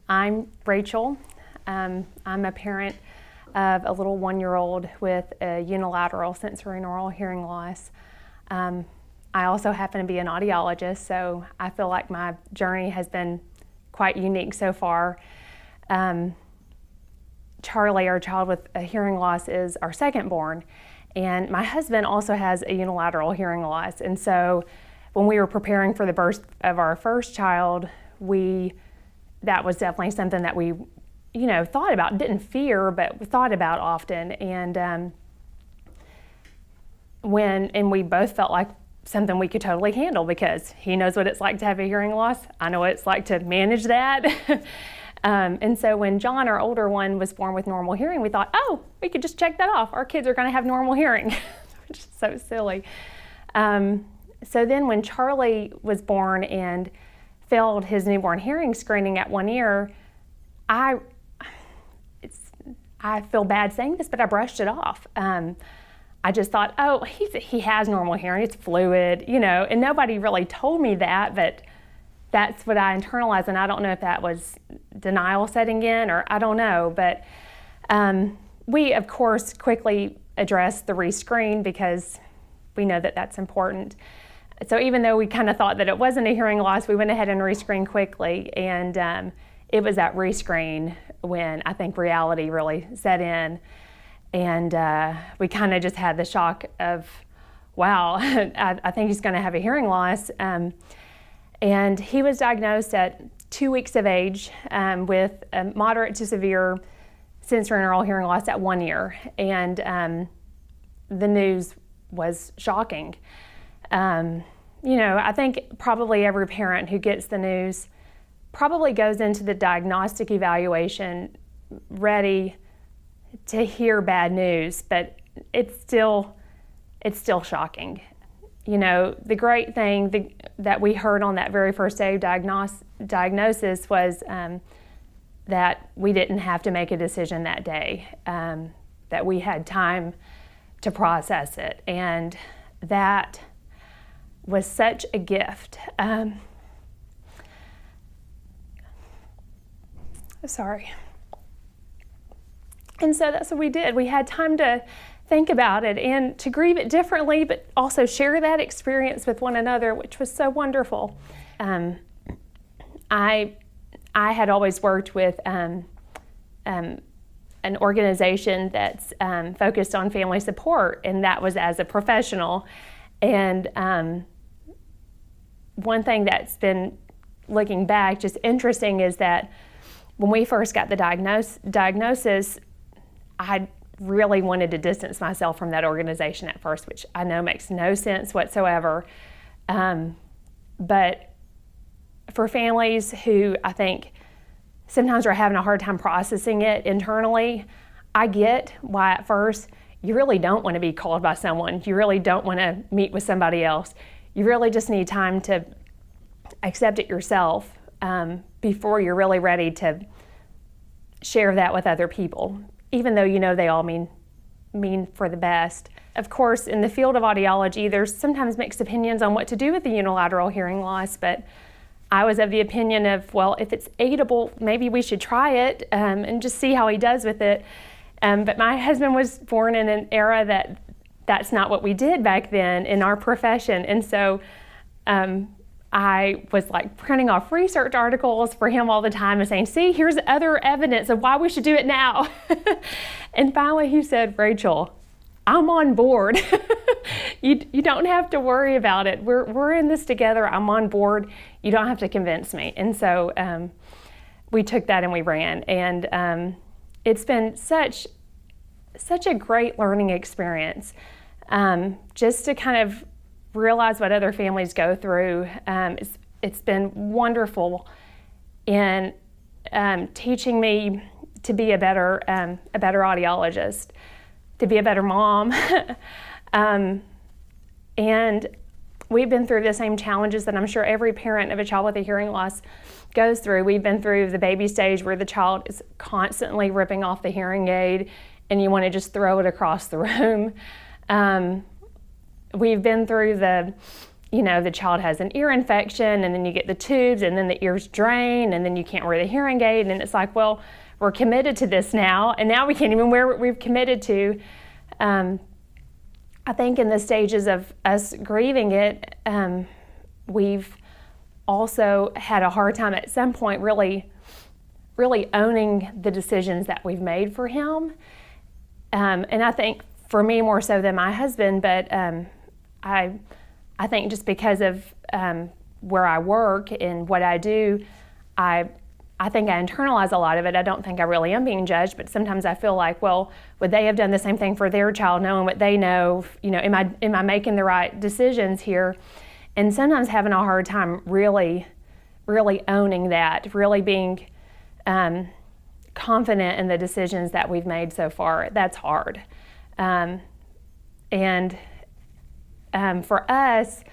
I'm Rachel. I'm a parent of a little 1-year-old with a unilateral sensorineural hearing loss. I also happen to be an audiologist, so I feel like my journey has been quite unique so far. Charlie, our child with a hearing loss, is our second born, and my husband also has a unilateral hearing loss. And so when we were preparing for the birth of our first child, that was definitely something that we thought about, didn't fear, but thought about often. And we both felt like something we could totally handle, because he knows what it's like to have a hearing loss. I know what it's like to manage that. And so when John, our older one, was born with normal hearing, we thought, oh, we could just check that off. Our kids are going to have normal hearing, which is so silly. So then when Charlie was born and failed his newborn hearing screening at 1 year, I feel bad saying this, but I brushed it off. I just thought, oh, he has normal hearing, it's fluid, and nobody really told me that, but that's what I internalized, and I don't know if that was denial setting in, or I don't know, but we, of course, quickly addressed the rescreen because we know that that's important. So even though we kind of thought that it wasn't a hearing loss, we went ahead and rescreened quickly, and it was that rescreen when I think reality really set in. And we kind of just had the shock of, wow, I think he's going to have a hearing loss. And he was diagnosed at 2 weeks of age with a moderate to severe sensorineural hearing loss at 1 year. And the news was shocking. I think probably every parent who gets the news probably goes into the diagnostic evaluation ready to hear bad news, but it's still shocking. The great thing that we heard on that very first day of diagnosis was that we didn't have to make a decision that day, that we had time to process it, and that was such a gift. Sorry. And so that's what we did. We had time to think about it and to grieve it differently, but also share that experience with one another, which was so wonderful. I had always worked with an organization that's focused on family support, and that was as a professional. And one thing that's been, looking back, just interesting is that when we first got the diagnosis, I really wanted to distance myself from that organization at first, which I know makes no sense whatsoever. But for families who I think sometimes are having a hard time processing it internally, I get why at first you really don't want to be called by someone. You really don't want to meet with somebody else. You really just need time to accept it yourself before you're really ready to share that with other people, even though they all mean for the best. Of course, in the field of audiology, there's sometimes mixed opinions on what to do with the unilateral hearing loss, but I was of the opinion of, well, if it's aidable, maybe we should try it and just see how he does with it. But my husband was born in an era that's not what we did back then in our profession, and so I was like printing off research articles for him all the time and saying, see, here's other evidence of why we should do it now. And finally he said, Rachel, I'm on board. You don't have to worry about it. We're in this together. I'm on board. You don't have to convince me. And so we took that and we ran. And it's been such a great learning experience, just to kind of realize what other families go through. It's been wonderful in teaching me to be a better audiologist, to be a better mom. And we've been through the same challenges that I'm sure every parent of a child with a hearing loss goes through. We've been through the baby stage where the child is constantly ripping off the hearing aid and you want to just throw it across the room. We've been through the the child has an ear infection, and then you get the tubes, and then the ears drain, and then you can't wear the hearing aid, and it's like, well, we're committed to this now, and now we can't even wear what we've committed to. I think in the stages of us grieving it, we've also had a hard time at some point really owning the decisions that we've made for him. And I think for me more so than my husband, but I think just because of where I work and what I do, I think I internalize a lot of it. I don't think I really am being judged, but sometimes I feel like, well, would they have done the same thing for their child, knowing what they know? Am I making the right decisions here? And sometimes having a hard time really owning that, really being confident in the decisions that we've made so far. That's hard. For us,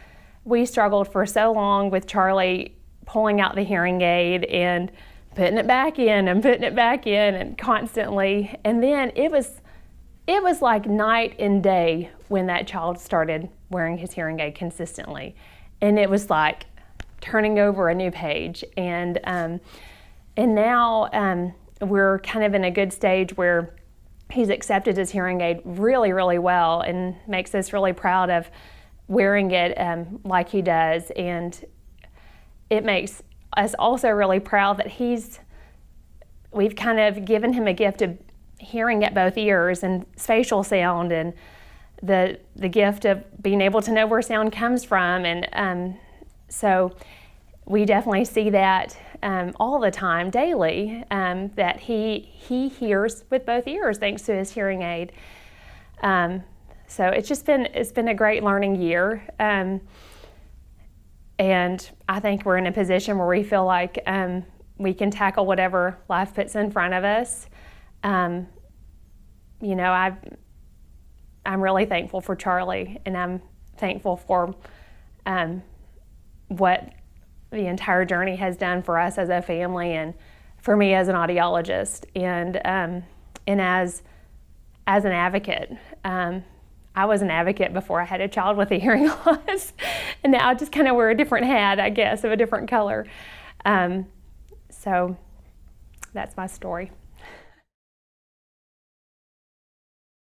we struggled for so long with Charlie pulling out the hearing aid and putting it back in and putting it back in and constantly. And then it was like night and day when that child started wearing his hearing aid consistently. And it was like turning over a new page. And now we're kind of in a good stage where he's accepted his hearing aid really, really well, and makes us really proud of wearing it like he does. And it makes us also really proud that we've kind of given him a gift of hearing at both ears and spatial sound, and the gift of being able to know where sound comes from. And so we definitely see that all the time, daily, that he hears with both ears thanks to his hearing aid. So it's been a great learning year. And I think we're in a position where we feel like we can tackle whatever life puts in front of us. I'm really thankful for Charlie, and I'm thankful for what the entire journey has done for us as a family, and for me as an audiologist, and as an advocate. I was an advocate before I had a child with a hearing loss, and now I just kind of wear a different hat, I guess, of a different color. So that's my story.